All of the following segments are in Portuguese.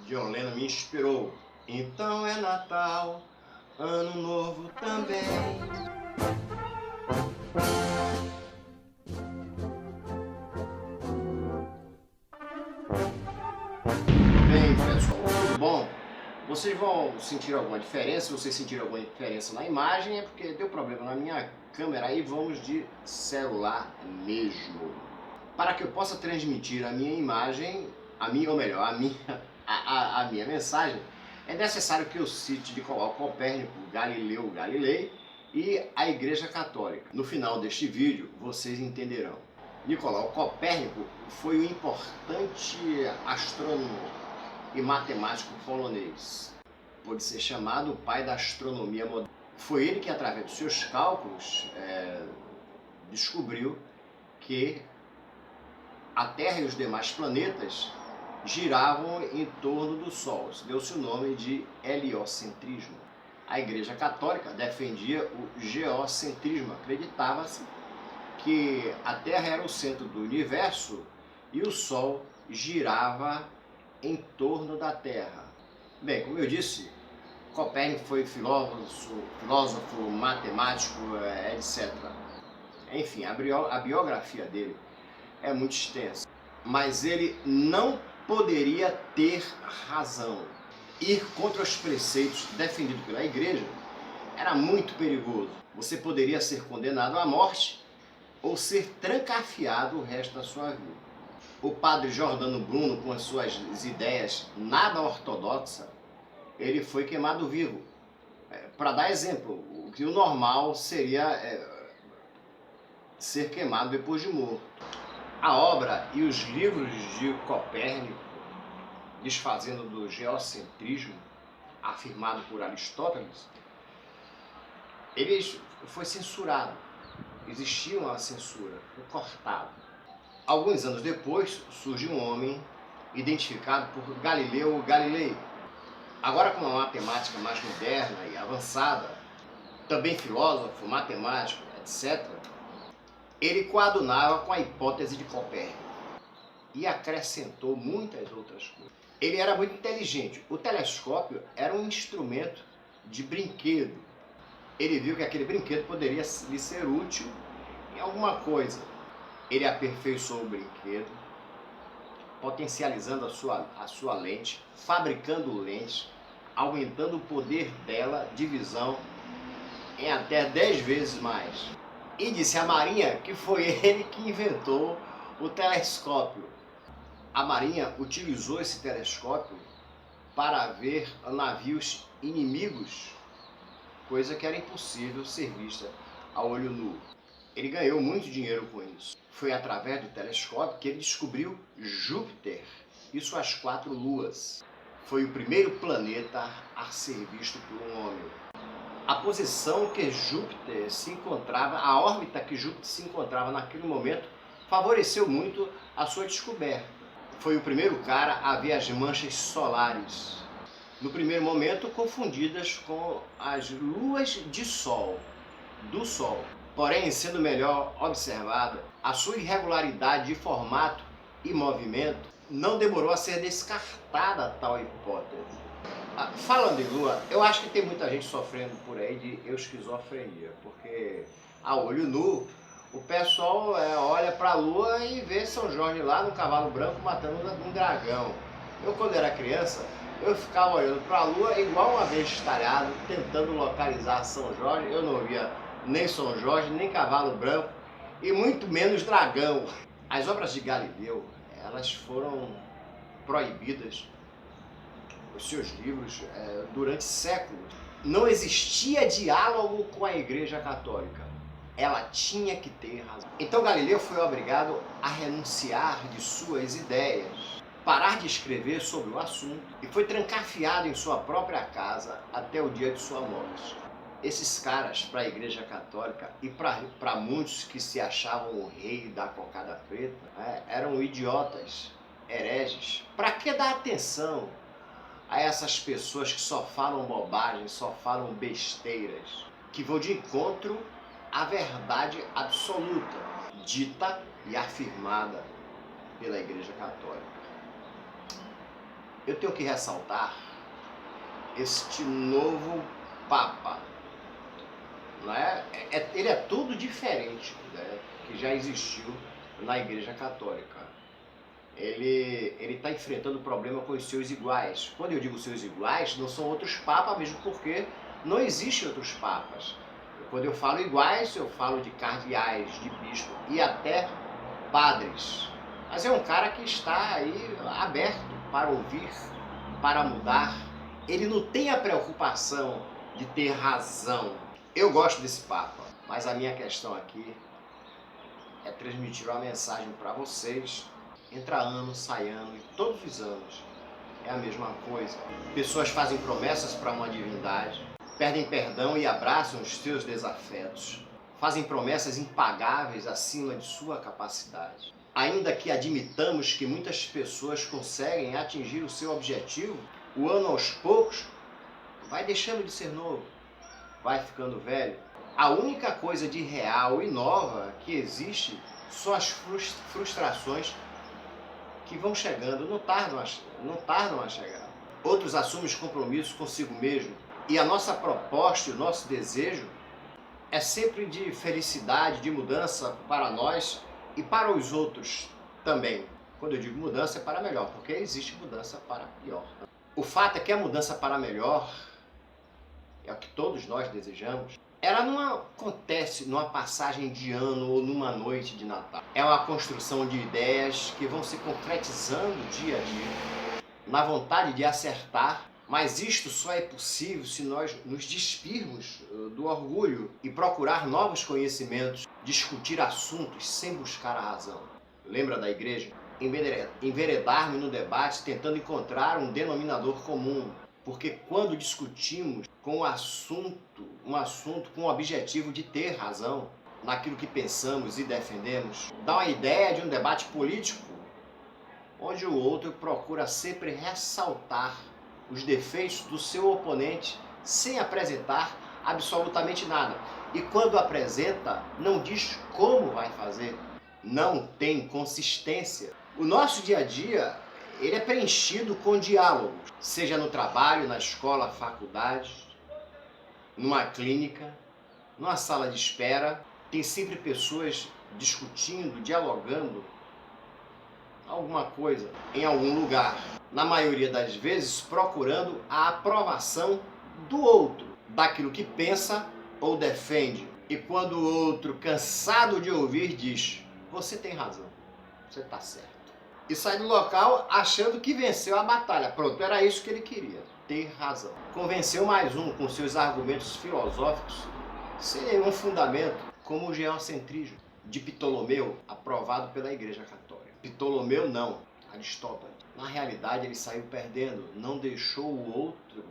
John Lennon me inspirou. Então é Natal, Ano Novo também. Bem, pessoal, tudo bom? Vocês vão sentir alguma diferença? Se vocês sentirem alguma diferença na imagem, é porque deu problema na minha câmera e vamos de celular mesmo. Para que eu possa transmitir a minha imagem, ou melhor, a minha mensagem, é necessário que eu cite Nicolau Copérnico, Galileu Galilei e a Igreja Católica. No final deste vídeo, vocês entenderão. Nicolau Copérnico foi um importante astrônomo e matemático polonês. Pode ser chamado o pai da astronomia moderna. Foi ele que, através dos seus cálculos, descobriu que a Terra e os demais planetas giravam em torno do Sol. Deu-se o nome de heliocentrismo. A Igreja Católica defendia o geocentrismo. Acreditava-se que a Terra era o centro do universo e o Sol girava em torno da Terra. Bem, como eu disse, Copérnico foi filósofo, matemático, etc. Enfim, a biografia dele é muito extensa, mas ele não poderia ter razão. Ir contra os preceitos defendidos pela Igreja era muito perigoso. Você poderia ser condenado à morte ou ser trancafiado o resto da sua vida. O padre Giordano Bruno, com as suas ideias nada ortodoxas, ele foi queimado vivo. Para dar exemplo, o que o normal seria ser queimado depois de morto. A obra e os livros de Copérnico, desfazendo do geocentrismo, afirmado por Aristóteles, ele foi censurado. Existia uma censura, foi cortado. Alguns anos depois, surge um homem identificado por Galileu Galilei. Agora com uma matemática mais moderna e avançada, também filósofo, matemático, etc., ele coadunava com a hipótese de Copérnico e acrescentou muitas outras coisas. Ele era muito inteligente. O telescópio era um instrumento de brinquedo. Ele viu que aquele brinquedo poderia lhe ser útil em alguma coisa. Ele aperfeiçoou o brinquedo, potencializando a sua lente, fabricando lentes, aumentando o poder dela de visão em até 10 vezes mais. E disse a Marinha que foi ele que inventou o telescópio. A Marinha utilizou esse telescópio para ver navios inimigos, coisa que era impossível ser vista a olho nu. Ele ganhou muito dinheiro com isso. Foi através do telescópio que ele descobriu Júpiter e suas 4 luas. Foi o primeiro planeta a ser visto por um homem. A posição que Júpiter se encontrava, a órbita que Júpiter se encontrava naquele momento, favoreceu muito a sua descoberta. Foi o primeiro cara a ver as manchas solares, no primeiro momento confundidas com as luas de Sol, do Sol. Porém, sendo melhor observada, a sua irregularidade de formato e movimento não demorou a ser descartada tal hipótese. Falando em lua, eu acho que tem muita gente sofrendo por aí de esquizofrenia, porque a olho nu o pessoal olha para a lua e vê São Jorge lá no cavalo branco matando um dragão. Eu, quando era criança, eu ficava olhando para a lua igual um abestalhado, tentando localizar São Jorge. Eu não via nem São Jorge, nem cavalo branco e muito menos dragão. As obras de Galileu, elas foram proibidas, os seus livros, durante séculos. Não existia diálogo com a Igreja Católica. Ela tinha que ter razão. Então Galileu foi obrigado a renunciar de suas ideias, parar de escrever sobre o assunto e foi trancafiado em sua própria casa até o dia de sua morte. Esses caras, para a Igreja Católica e para muitos que se achavam o rei da cocada preta, eram idiotas, hereges. Para que dar atenção a essas pessoas que só falam bobagem, só falam besteiras, que vão de encontro à verdade absoluta, dita e afirmada pela Igreja Católica? eu tenho que ressaltar este novo Papa. Não é? Ele é tudo diferente, né, que já existiu na Igreja Católica. Ele está enfrentando problema com os seus iguais. Quando eu digo seus iguais, não são outros papas, mesmo porque não existem outros papas. Quando eu falo iguais, eu falo de cardeais, de bispo e até padres. Mas é um cara que está aí aberto para ouvir, para mudar. Ele não tem a preocupação de ter razão. Eu gosto desse Papa, mas a minha questão aqui é transmitir uma mensagem para vocês. Entra ano, sai ano, e todos os anos é a mesma coisa. Pessoas fazem promessas para uma divindade, pedem perdão e abraçam os seus desafetos. Fazem promessas impagáveis acima de sua capacidade. Ainda que admitamos que muitas pessoas conseguem atingir o seu objetivo, o ano aos poucos vai deixando de ser novo, vai ficando velho. A única coisa de real e nova que existe são as frustrações que vão chegando, não tardam a chegar. Outros assumem os compromissos consigo mesmo. E a nossa proposta e o nosso desejo é sempre de felicidade, de mudança para nós e para os outros também. Quando eu digo mudança é para melhor, porque existe mudança para pior. O fato é que a mudança para melhor é o que todos nós desejamos. Ela não acontece numa passagem de ano ou numa noite de Natal. É uma construção de ideias que vão se concretizando dia a dia, na vontade de acertar, mas isto só é possível se nós nos despirmos do orgulho e procurar novos conhecimentos, discutir assuntos sem buscar a razão. Lembra da igreja? Enveredar-me no debate tentando encontrar um denominador comum. Porque quando discutimos com um assunto com o objetivo de ter razão naquilo que pensamos e defendemos, dá uma ideia de um debate político onde o outro procura sempre ressaltar os defeitos do seu oponente sem apresentar absolutamente nada. E quando apresenta, não diz como vai fazer, não tem consistência. O nosso dia a dia, ele é preenchido com diálogos, seja no trabalho, na escola, faculdade, numa clínica, numa sala de espera. Tem sempre pessoas discutindo, dialogando alguma coisa em algum lugar. Na maioria das vezes, procurando a aprovação do outro, daquilo que pensa ou defende. E quando o outro, cansado de ouvir, diz: você tem razão, você está certo. E sai do local achando que venceu a batalha. Pronto, era isso que ele queria, ter razão. Convenceu mais um com seus argumentos filosóficos, sem nenhum fundamento, como o geocentrismo de Ptolomeu, aprovado pela Igreja Católica. Ptolomeu não, Aristóteles. Na realidade ele saiu perdendo, não deixou o outro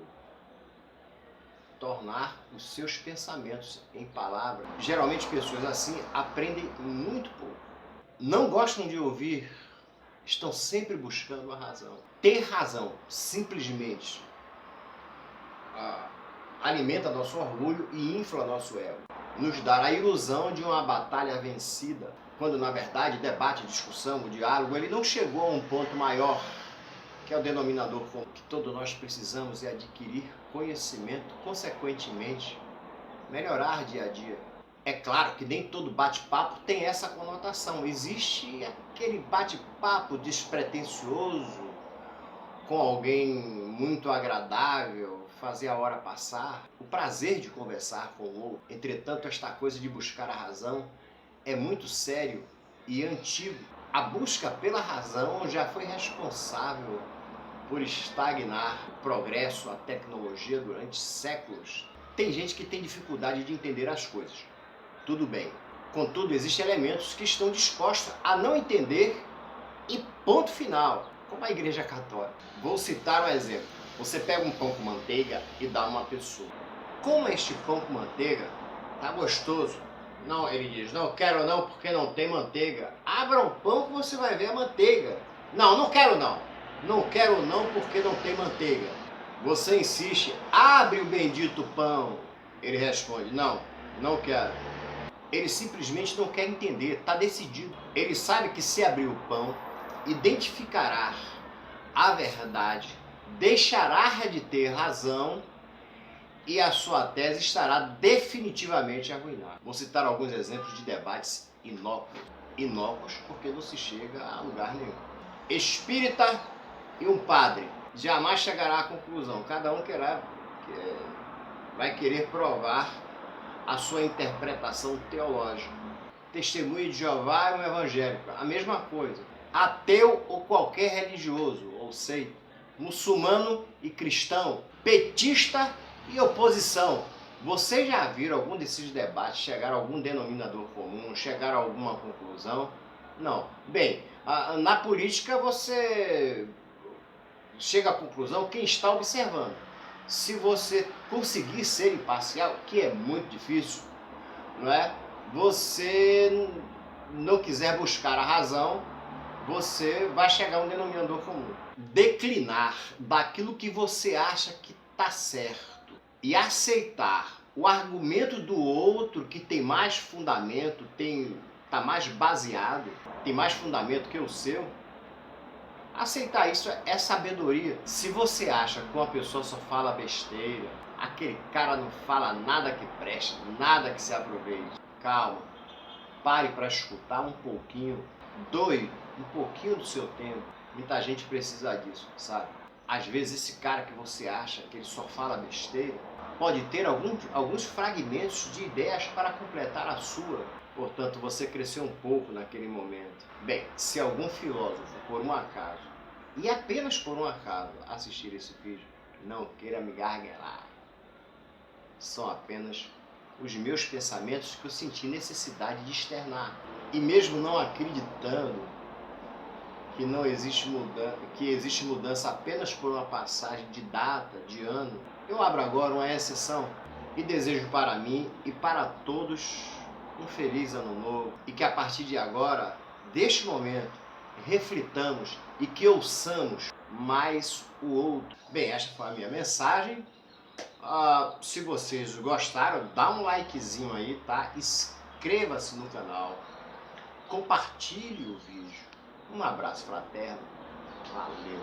tornar os seus pensamentos em palavras. Geralmente pessoas assim aprendem muito pouco. Não gostam de ouvir, estão sempre buscando a razão. Ter razão, simplesmente, alimenta nosso orgulho e infla nosso ego. Nos dá a ilusão de uma batalha vencida, quando na verdade o debate, a discussão, o diálogo, ele não chegou a um ponto maior, que é o denominador comum. Que todos nós precisamos é adquirir conhecimento, consequentemente, melhorar dia a dia. É claro que nem todo bate-papo tem essa conotação. Existe aquele bate-papo despretensioso, com alguém muito agradável, fazer a hora passar, o prazer de conversar com o outro. Entretanto, esta coisa de buscar a razão é muito sério e antigo. A busca pela razão já foi responsável por estagnar o progresso, a tecnologia durante séculos. Tem gente que tem dificuldade de entender as coisas. Tudo bem. Contudo, existem elementos que estão dispostos a não entender e ponto final, como a Igreja Católica. Vou citar um exemplo. Você pega um pão com manteiga e dá a uma pessoa. Como este pão com manteiga tá gostoso? Não, ele diz, não quero não porque não tem manteiga. Abra o pão que você vai ver a manteiga. Não, não quero não. Não quero não porque não tem manteiga. Você insiste, abre o bendito pão. Ele responde, não, não quero. Ele simplesmente não quer entender, está decidido. Ele sabe que se abrir o pão, identificará a verdade deixará de ter razão e a sua tese estará definitivamente arruinada. Vou citar alguns exemplos de debates inócuos. Inócuos porque não se chega a lugar nenhum. Espírita e um padre jamais chegará à conclusão. Cada um vai querer provar a sua interpretação teológica. Testemunha de Jeová e um evangélico, a mesma coisa. Ateu ou qualquer religioso, ou seja, muçulmano e cristão, petista e oposição. Vocês já viram algum desses debates chegar a algum denominador comum, chegar a alguma conclusão? Não. Bem, na política você chega à conclusão quem está observando. Se você conseguir ser imparcial, que é muito difícil, não é? Você não quiser buscar a razão, você vai chegar a um denominador comum. Declinar daquilo que você acha que está certo e aceitar o argumento do outro que tem mais fundamento, está mais baseado, tem mais fundamento que o seu, aceitar isso é sabedoria. Se você acha que uma pessoa só fala besteira, aquele cara não fala nada que preste, nada que se aproveite, calma, pare para escutar um pouquinho, doe um pouquinho do seu tempo. Muita gente precisa disso, sabe? Às vezes esse cara que você acha que ele só fala besteira, pode ter alguns fragmentos de ideias para completar a sua. Portanto, você cresceu um pouco naquele momento. Bem, se algum filósofo, por um acaso, e apenas por um acaso, assistir esse vídeo, não queira me garguelar. São apenas os meus pensamentos que eu senti necessidade de externar. E mesmo não acreditando que não existe mudança, que existe mudança apenas por uma passagem de data, de ano, eu abro agora uma exceção e desejo para mim e para todos um feliz ano novo e que a partir de agora, deste momento, reflitamos e que ouçamos mais o outro. Bem, esta foi a minha mensagem. Se vocês gostaram, dá um likezinho aí, tá? Inscreva-se no canal, compartilhe o vídeo. Um abraço fraterno, valeu!